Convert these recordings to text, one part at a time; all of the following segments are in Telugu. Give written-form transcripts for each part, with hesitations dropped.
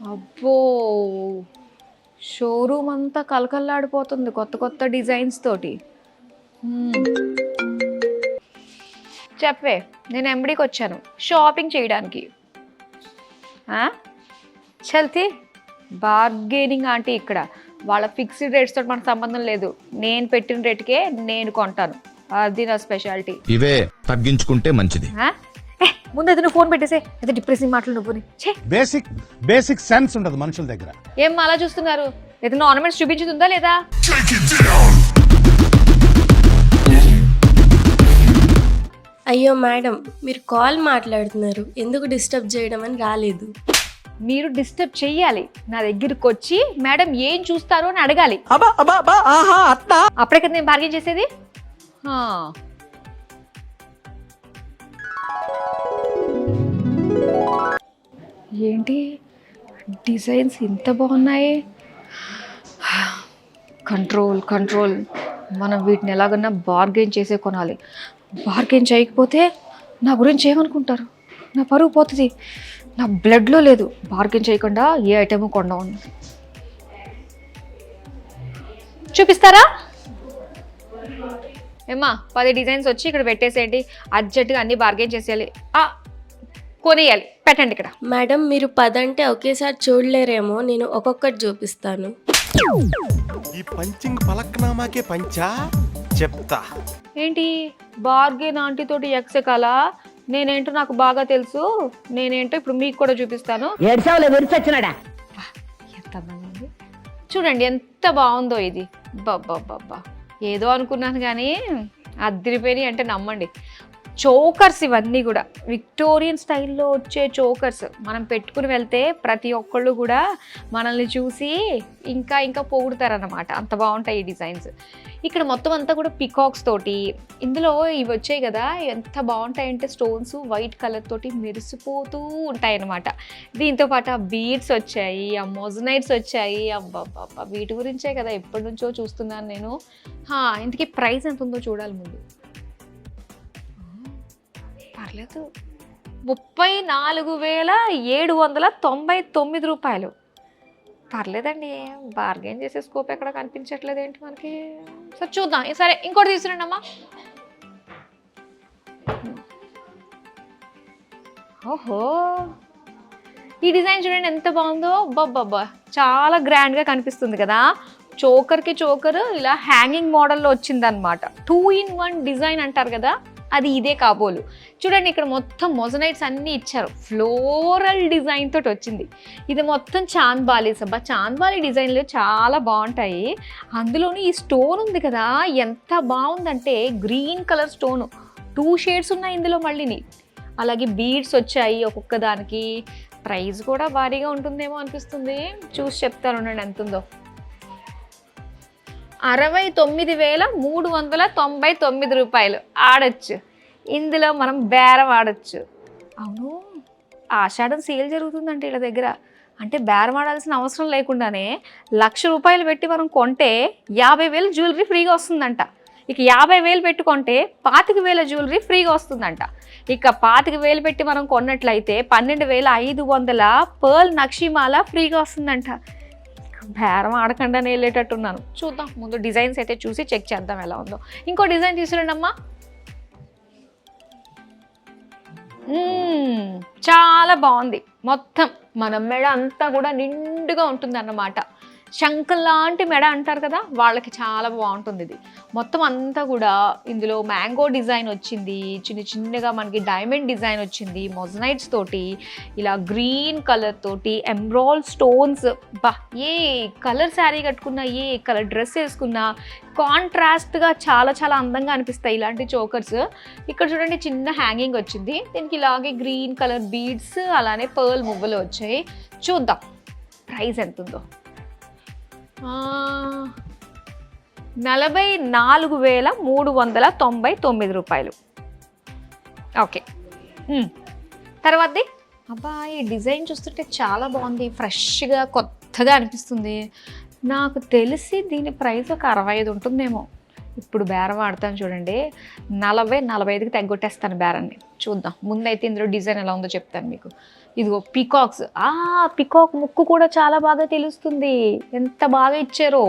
అబ్బో! షోరూమ్ అంతా కలకల్లాడిపోతుంది కొత్త కొత్త డిజైన్స్ తోటి. చెప్పవే, నేను ఎంబడికి వచ్చాను షాపింగ్ చేయడానికి. చల్తి బార్గెనింగ్ ఆంటీ ఇక్కడ. వాళ్ళ ఫిక్స్డ్ రేట్స్ తోటి మనకు సంబంధం లేదు. నేను పెట్టిన రేటుకే నేను కొంటాను, అది నా స్పెషాలిటీ. ఇవే తగ్గించుకుంటే మంచిది. ముందు అది నువ్వు ఫోన్ పెట్టేసే, అయితే డిప్రెసింగ్ మాటలు నువ్వు. బేసిక్ సెన్స్ ఉండదు మనుషుల దగ్గర. ఏం అలా చూస్తున్నారు? ఏదైనా ఆర్నమెంట్స్ చూపించుతుందా లేదా? అయ్యో మేడం, మీరు కాల్ మాట్లాడుతున్నారు, ఎందుకు డిస్టర్బ్ చేయడం అని రాలేదు. మీరు డిస్టర్బ్ చెయ్యాలి, నా దగ్గరికి వచ్చి మేడం ఏం చూస్తారు అని అడగాలి. అప్పుడే కదా నేను బార్గెన్ చేసేది. ఏంటి డిజైన్స్ ఇంత బాగున్నాయి? Control control. మనం వీటిని ఎలాగన్నా బార్గెన్ చేసే కొనాలి. బార్గెన్ చేయకపోతే నా గురించి ఏమనుకుంటారు? నా పరువు పోతుంది. నా బ్లడ్లో లేదు బార్గెన్ చేయకుండా ఏ ఐటెము కొండం. చూపిస్తారా? ఏమ్మా 10 డిజైన్స్ వచ్చి ఇక్కడ పెట్టేసేయండి. అర్జెంటుగా అన్ని బార్గెన్ చేసేయాలి, కొనేయాలి. పెట్టండి ఇక్కడ. మేడం, మీరు 10 అంటే ఒకేసారి చూడలేరేమో, నేను ఒక్కొక్కటి చూపిస్తాను. ఈ పంచింగ్ పలక్నామాకే పంచా చెప్తా. ఏంటి బార్గెన్ ఆంటీ తోటి ఎక్సెకాలా? నేనేంటో నాకు బాగా తెలుసు. నేనేంటో ఇప్పుడు మీకు కూడా చూపిస్తాను. ఎంత అందంగా ఉంది చూడండి, ఎంత బాగుందో ఇది. బాబ్బా, ఏదో అనుకున్నాను కానీ అదిరిపోయి అంటే నమ్మండి. చోకర్స్ ఇవన్నీ కూడా విక్టోరియన్ స్టైల్లో వచ్చే చోకర్స్. మనం పెట్టుకుని వెళ్తే ప్రతి ఒక్కళ్ళు కూడా మనల్ని చూసి ఇంకా ఇంకా పొగుడుతారన్నమాట, అంత బాగుంటాయి ఈ డిజైన్స్. ఇక్కడ మొత్తం అంతా కూడా పికాక్స్ తోటి, ఇందులో ఇవి వచ్చాయి కదా, ఎంత బాగుంటాయంటే స్టోన్స్ వైట్ కలర్ తోటి మెరిసిపోతూ ఉంటాయి అన్నమాట. దీంతో పాటు ఆ బీడ్స్ వచ్చాయి, ఆ మొజనైట్స్ వచ్చాయి. అబ్బా, వీటి గురించే కదా ఎప్పటి నుంచో చూస్తున్నాను నేను. ఇంతకీ ప్రైస్ ఎంత ఉందో చూడాలి ముందు. పర్లేదు, 34,799 రూపాయలు. పర్లేదండి, బార్గెన్ చేసే స్కోప్ ఎక్కడ కనిపించట్లేదు ఏంటి మనకి. సరే చూద్దాం. సరే ఇంకోటి తీసుకురండి అమ్మా. ఓహో, ఈ డిజైన్ చూడండి ఎంత బాగుందో. బాబ్బా, చాలా గ్రాండ్గా కనిపిస్తుంది కదా. చోకర్కి చోకర్ ఇలా హ్యాంగింగ్ మోడల్లో వచ్చిందనమాట. 2-in-1 డిజైన్ అంటారు కదా, అది ఇదే కాబోలు. చూడండి ఇక్కడ మొత్తం మొజనైట్స్ అన్నీ ఇచ్చారు, ఫ్లోరల్ డిజైన్ తోటి వచ్చింది. ఇది మొత్తం చాంద్బాలీస్. చాంద్బాలీ డిజైన్లు చాలా బాగుంటాయి. అందులోని ఈ స్టోన్ ఉంది కదా, ఎంత బాగుందంటే గ్రీన్ కలర్ స్టోను. 2 షేడ్స్ ఉన్నాయి ఇందులో మళ్ళీని. అలాగే బీడ్స్ వచ్చాయి ఒక్కొక్క దానికి. ప్రైస్ కూడా భారీగా ఉంటుందేమో అనిపిస్తుంది. చూసి చెప్తాను ఉండండి ఎంత ఉందో. 69,399 రూపాయలు. ఆడచ్చు, ఇందులో మనం బేరం ఆడచ్చు. అవును, ఆషాఢం సేల్ జరుగుతుందంటే వీళ్ళ దగ్గర. అంటే బేరం ఆడాల్సిన అవసరం లేకుండానే 1,00,000 రూపాయలు పెట్టి మనం కొంటే 50,000 జ్యువెలరీ ఫ్రీగా వస్తుందంట. ఇక 50,000 పెట్టుకుంటే 25,000 జ్యువెలరీ ఫ్రీగా వస్తుందంట. ఇక 25,000 పెట్టి మనం కొన్నట్లయితే 12,500 పర్ల్ నక్షిమాల ఫ్రీగా వస్తుందంట. బేరం ఆడకుండా వెళ్ళేటట్టున్నాను. చూద్దాం ముందు డిజైన్స్ అయితే చూసి చెక్ చేద్దాం ఎలా ఉందో. ఇంకో డిజైన్ తీసుకురండి అమ్మా. చాలా బాగుంది. మొత్తం మన మెడ అంతా కూడా నిండుగా ఉంటుంది అన్నమాట. శంఖం లాంటి మెడ అంటారు కదా, వాళ్ళకి చాలా బాగుంటుంది ఇది. మొత్తం అంతా కూడా ఇందులో మ్యాంగో డిజైన్ వచ్చింది, చిన్న చిన్నగా మనకి డైమండ్ డిజైన్ వచ్చింది, మొజనైట్స్ తోటి, ఇలా గ్రీన్ కలర్ తోటి ఎంబ్రాయిడ్ స్టోన్స్. ఏ కలర్ శారీ కట్టుకున్నా, ఏ కలర్ డ్రెస్ వేసుకున్నా కాంట్రాస్ట్గా చాలా చాలా అందంగా అనిపిస్తాయి ఇలాంటి చోకర్స్. ఇక్కడ చూడండి చిన్న హ్యాంగింగ్ వచ్చింది, దీనికి ఇలాగే గ్రీన్ కలర్ బీడ్స్, అలానే పర్ల్ మువ్వలు వచ్చాయి. చూద్దాం ప్రైస్ ఎంత ఉందో. 44,399 రూపాయలు. ఓకే, తర్వాతది. అబ్బా, ఈ డిజైన్ చూస్తుంటే చాలా బాగుంది, ఫ్రెష్గా కొత్తగా అనిపిస్తుంది. నాకు తెలిసి దీని ప్రైస్ ఒక 65 ఉంటుందేమో. ఇప్పుడు బేరం ఆడతాను చూడండి, 40-45కి తగ్గొట్టేస్తాను బేరాన్ని. చూద్దాం ముందైతే ఇందులో డిజైన్ ఎలా ఉందో చెప్తాను మీకు. ఇదిగో పికాక్స్, పికాక్ ముక్కు కూడా చాలా బాగా తెలుస్తుంది, ఎంత బాగా ఇచ్చారో.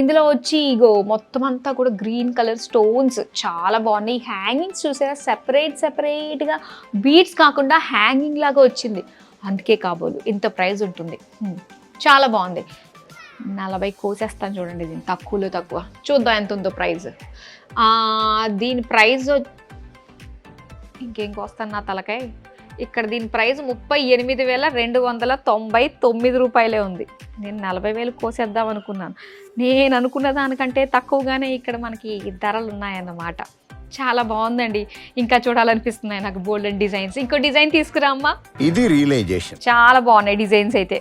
ఇందులో వచ్చి ఇగో మొత్తం అంతా కూడా గ్రీన్ కలర్ స్టోన్స్ చాలా బాగున్నాయి. హ్యాంగింగ్స్ చూసారా, సెపరేట్గా బీడ్స్ కాకుండా హ్యాంగింగ్ లాగా వచ్చింది, అందుకే కాబోలు ఇంత ప్రైస్ ఉంటుంది. చాలా బాగుంది. 40 కోసేస్తాను చూడండి, దీని తక్కువలో తక్కువ. చూద్దాం ఎంత ఉందో ప్రైస్. దీని ప్రైస్ ఇంకేం కోస్తాను నా తలకాయ. ఇక్కడ దీని ప్రైస్ 38,299 రూపాయలే ఉంది. నేను 40,000 కోసేద్దాం అనుకున్నాను. నేను అనుకున్న దానికంటే తక్కువగానే ఇక్కడ మనకి ధరలు ఉన్నాయన్నమాట. చాలా బాగుందండి, ఇంకా చూడాలనిపిస్తున్నాయి నాకు బోల్డెన్ డిజైన్స్. ఇంకో డిజైన్ తీసుకురా అమ్మా. ఇది రియలైజేషన్. చాలా బాగున్నాయి డిజైన్స్ అయితే,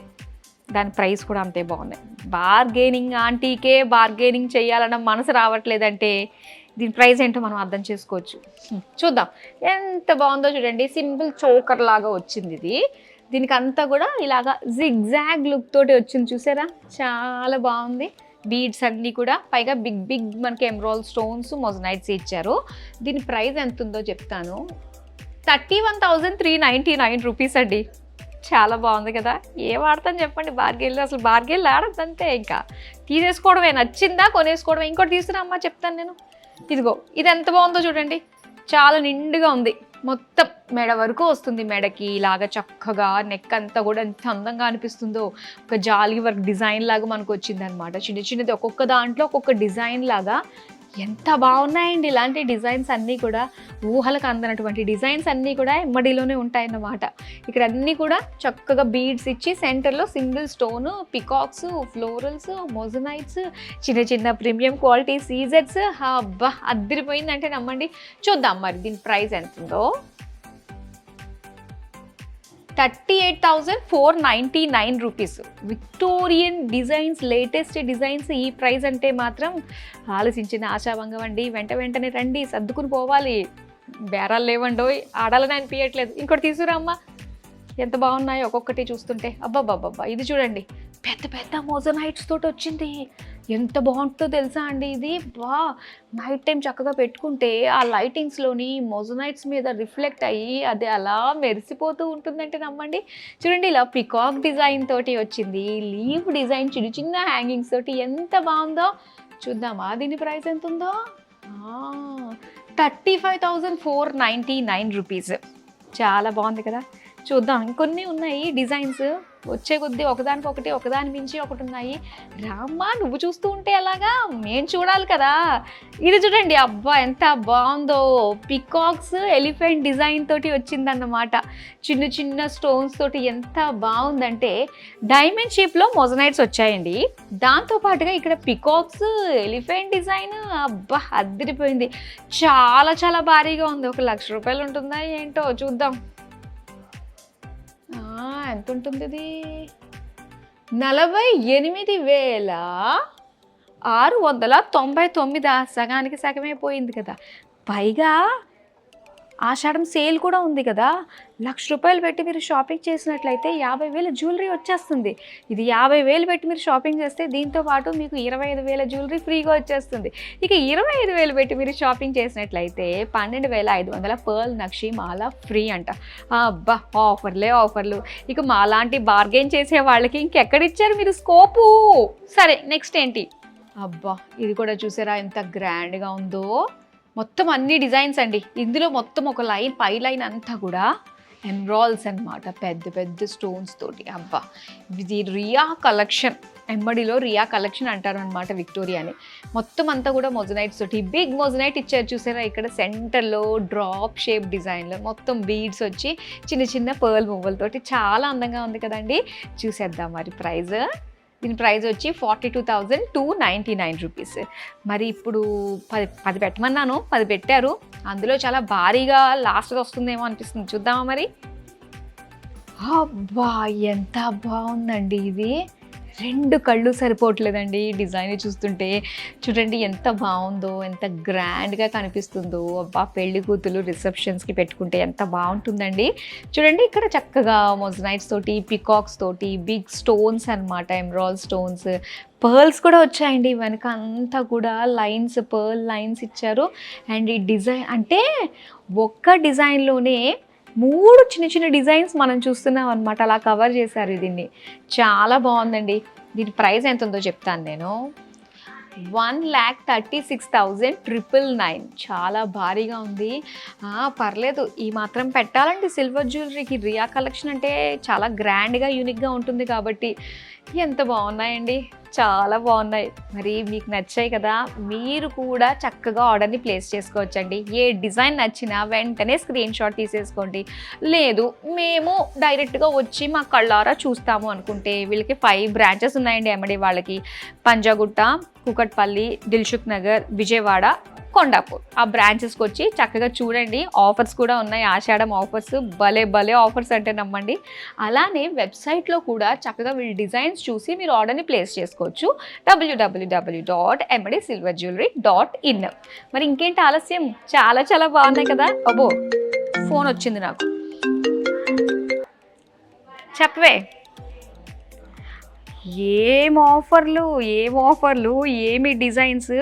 దాని ప్రైస్ కూడా అంతే బాగున్నాయి. బార్గెనింగ్ ఆంటీకే బార్గెనింగ్ చేయాలన్న మనసు రావట్లేదంటే దీని ప్రైస్ ఏంటో మనం అర్థం చేసుకోవచ్చు. చూద్దాం ఎంత బాగుందో చూడండి. సింపుల్ చోకర్ లాగా వచ్చింది ఇది. దీనికి అంతా కూడా ఇలాగా జిగ్జాగ్ లుక్ తోటి వచ్చింది చూసారా, చాలా బాగుంది. బీడ్స్ అన్నీ కూడా, పైగా బిగ్ మనకి ఎమరాల్డ్ స్టోన్స్ మొజనైట్స్ ఇచ్చారు. దీని ప్రైస్ ఎంత ఉందో చెప్తాను. 31,399 రూపీస్ అండి. చాలా బాగుంది కదా. ఏ వాడతాను చెప్పండి బార్గెన్లు, అసలు బార్గెన్లు ఆడద్దంతే, ఇంకా తీసేసుకోవడమే, నచ్చిందా కొనేసుకోవడమే. ఇంకోటి తీసుకురా అమ్మా చెప్తాను నేను. ఇదిగో ఇది ఎంత బాగుందో చూడండి, చాలా నిండుగా ఉంది, మొత్తం మెడ వరకు వస్తుంది. మెడకి ఇలాగా చక్కగా నెక్ అంతా కూడా ఎంత అందంగా అనిపిస్తుందో. ఒక జాలీ వర్క్ డిజైన్ లాగా మనకు వచ్చింది అనమాట. చిన్నది ఒక్కొక్క దాంట్లో ఒక్కొక్క డిజైన్ లాగా ఎంత బాగున్నాయండి. ఇలాంటి డిజైన్స్ అన్నీ కూడా ఊహలకు అందనటువంటి డిజైన్స్ అన్నీ కూడా ఎమ్మడిలోనే ఉంటాయన్నమాట. ఇక్కడ అన్నీ కూడా చక్కగా బీడ్స్ ఇచ్చి సెంటర్లో సింగిల్ స్టోను, పికాక్స్, ఫ్లోరల్స్, మొజనైట్స్, చిన్న ప్రీమియం క్వాలిటీ సీజెట్స్. అబ్బా అద్దరిపోయిందంటే నమ్మండి. చూద్దాం మరి దీని ప్రైస్ ఎంత ఉందో. 38,499 rupees. Victorian designs, latest designs. ఈ ప్రైస్ అంటే మాత్రం ఆలోచించిన ఆశాభంగం అండి. వెంటనే రండి, సర్దుకుని పోవాలి. బేరాలు లేవండోయ్, ఆడాలని అనిపించట్లేదు. ఇంకోటి తీసుకురా అమ్మా. ఎంత బాగున్నాయో ఒక్కొక్కటి చూస్తుంటే. అబ్బాబ్బాబ్బా ఇది చూడండి, పెద్ద మోజనైట్స్ తోటి వచ్చింది. ఎంత బాగుంటుందో తెలుసా అండి ఇది. నైట్ టైం చక్కగా పెట్టుకుంటే ఆ లైటింగ్స్లోని మోజనైట్స్ మీద రిఫ్లెక్ట్ అయ్యి అది అలా మెరిసిపోతూ ఉంటుందంటే నమ్మండి. చూడండి ఇలా పికాక్ డిజైన్ తోటి వచ్చింది, లీవ్ డిజైన్, చిన్న హ్యాంగింగ్స్ తోటి ఎంత బాగుందో. చూద్దామా దీని ప్రైస్ ఎంత ఉందో. 35,499 రూపీస్. చాలా బాగుంది కదా. చూద్దాం ఇంకొన్ని ఉన్నాయి డిజైన్స్, వచ్చే కొద్దీ ఒకదాని మించి ఒకటి ఉన్నాయి. రామ్మా నువ్వు చూస్తూ ఉంటే అలాగా, మేము చూడాలి కదా. ఇది చూడండి, అబ్బా ఎంత బాగుందో. పికాక్స్ ఎలిఫెంట్ డిజైన్ తోటి వచ్చిందన్నమాట. చిన్న స్టోన్స్ తోటి ఎంత బాగుందంటే డైమండ్ షేప్లో మొజనైట్స్ వచ్చాయండి. దాంతోపాటుగా ఇక్కడ పికాక్స్, ఎలిఫెంట్ డిజైన్, అబ్బా అద్దరిపోయింది. చాలా భారీగా ఉంది. 1,00,000 రూపాయలు ఉంటుందా ఏంటో చూద్దాం. ఎంత ఉంటుంది ఇది. 48,699. సగానికి సగమే పోయింది కదా. పైగా ఆషాఢం సేల్ కూడా ఉంది కదా. 1,00,000 రూపాయలు పెట్టి మీరు షాపింగ్ చేసినట్లయితే 50,000 జ్యువెలరీ వచ్చేస్తుంది. ఇది 50,000 పెట్టి మీరు షాపింగ్ చేస్తే దీంతో పాటు మీకు 25,000 జ్యువెలరీ ఫ్రీగా వచ్చేస్తుంది. ఇక 25,000 పెట్టి మీరు షాపింగ్ చేసినట్లయితే 12,500 పర్ల్ నక్షి మాల ఫ్రీ అంట. అబ్బా ఆఫర్లు. ఇక మాలాంటి బార్గెన్ చేసే వాళ్ళకి ఇంకెక్కడిచ్చారు మీరు స్కోపు. సరే నెక్స్ట్ ఏంటి. అబ్బా ఇది కూడా చూసారా ఎంత గ్రాండ్గా ఉందో. మొత్తం అన్ని డిజైన్స్ అండి. ఇందులో మొత్తం ఒక లైన్, పై లైన్ అంతా కూడా ఎమరాల్డ్స్ అన్నమాట, పెద్ద స్టోన్స్ తోటి. అబ్బా ఇది రియా కలెక్షన్, ఎమ్మడిలో రియా కలెక్షన్ అంటారు అనమాట విక్టోరియాని. మొత్తం అంతా కూడా మొజనైట్స్ తోటి బిగ్ మొజనైట్ ఇచ్చారు చూసారా. ఇక్కడ సెంటర్లో డ్రాప్ షేప్ డిజైన్లో మొత్తం బీడ్స్ వచ్చి చిన్న పర్ల్ మువ్వలతోటి చాలా అందంగా ఉంది కదండి. చూసేద్దాం మరి ప్రైస్. దీని ప్రైస్ వచ్చి 42,299 రూపీస్. మరి ఇప్పుడు 10 పెట్టమన్నాను, 10 పెట్టారు. అందులో చాలా భారీగా లాస్ట్గా వస్తుందేమో అనిపిస్తుంది. చూద్దామా మరి. అబ్బా ఎంత బాగుందండి ఇది. 2 కళ్ళు సరిపోవట్లేదండి డిజైన్ చూస్తుంటే. చూడండి ఎంత బాగుందో, ఎంత గ్రాండ్గా కనిపిస్తుందో. అబ్బా పెళ్లి కూతురు రిసెప్షన్స్కి పెట్టుకుంటే ఎంత బాగుంటుందండి. చూడండి ఇక్కడ చక్కగా మొజనైట్స్ తోటి, పికాక్స్ తోటి, బిగ్ స్టోన్స్ అన్నమాట, ఎమరాల్డ్ స్టోన్స్, పర్ల్స్ కూడా వచ్చాయండి. వెనక అంతా కూడా లైన్స్, పర్ల్ లైన్స్ ఇచ్చారు. అండ్ ఈ డిజైన్ అంటే ఒక్క డిజైన్లోనే 3 చిన్న చిన్న డిజైన్స్ మనం చూస్తున్నాం అనమాట. అలా కవర్ చేశారు దీన్ని. చాలా బాగుందండి. దీని ప్రైస్ ఎంత ఉందో చెప్తాను నేను. 1,36,999. చాలా భారీగా ఉంది. పర్లేదు, ఈ మాత్రం పెట్టాలండి సిల్వర్ జ్యువెలరీకి. రియా కలెక్షన్ అంటే చాలా గ్రాండ్గా యూనిక్గా ఉంటుంది కాబట్టి. ఎంత బాగున్నాయండి, చాలా బాగున్నాయి. మరి మీకు నచ్చాయి కదా, మీరు కూడా చక్కగా ఆర్డర్ని ప్లేస్ చేసుకోవచ్చండి. ఏ డిజైన్ నచ్చినా వెంటనే స్క్రీన్ షాట్ తీసేసుకోండి. లేదు మేము డైరెక్ట్గా వచ్చి మా కళ్ళారా చూస్తాము అనుకుంటే వీళ్ళకి 5 బ్రాంచెస్ ఉన్నాయండి ఎమ్మడి వాళ్ళకి. పంజాగుట్ట, కూకట్పల్లి, దిల్సుఖ్ నగర్, విజయవాడ, కొండాపూర్. ఆ బ్రాంచెస్కి వచ్చి చక్కగా చూడండి. ఆఫర్స్ కూడా ఉన్నాయి, ఆషాఢం ఆఫర్స్. భలే భలే ఆఫర్స్ అంటే నమ్మండి. అలానే వెబ్సైట్లో కూడా చక్కగా వీళ్ళ డిజైన్స్ చూసి మీరు ఆర్డర్ని ప్లేస్ చేసుకోవచ్చు. www.mdsilverjewelry.in. మరి ఇంకేంటి ఆలస్యం, చాలా చాలా బాగున్నాయి కదా. అబ్బో ఫోన్ వచ్చింది నాకు, చెప్పవే. ఏం ఆఫర్లు, ఏమి డిజైన్స్.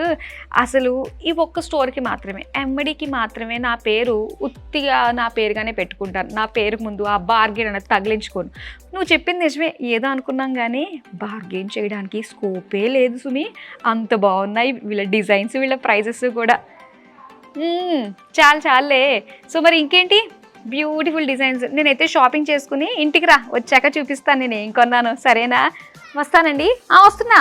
అసలు ఈ ఒక్క స్టోర్కి మాత్రమే, ఎమ్మడికి మాత్రమే నా పేరు ఉత్తిగా నా పేరుగానే పెట్టుకుంటాను. నా పేరుకు ముందు ఆ బార్గెన్ అనేది తగిలించుకోను. నువ్వు చెప్పింది నిజమే, ఏదో అనుకున్నాం కానీ బార్గెన్ చేయడానికి స్కోపే లేదు సుమి. అంత బాగున్నాయి వీళ్ళ డిజైన్స్, వీళ్ళ ప్రైజెస్ కూడా. చాలే. సో మరి ఇంకేంటి, బ్యూటిఫుల్ డిజైన్స్. నేనైతే షాపింగ్ చేసుకుని ఇంటికి రా, వచ్చాక చూపిస్తాను నేను ఏం కొన్నాను. సరేనా? వస్తానండి. వస్తున్నా.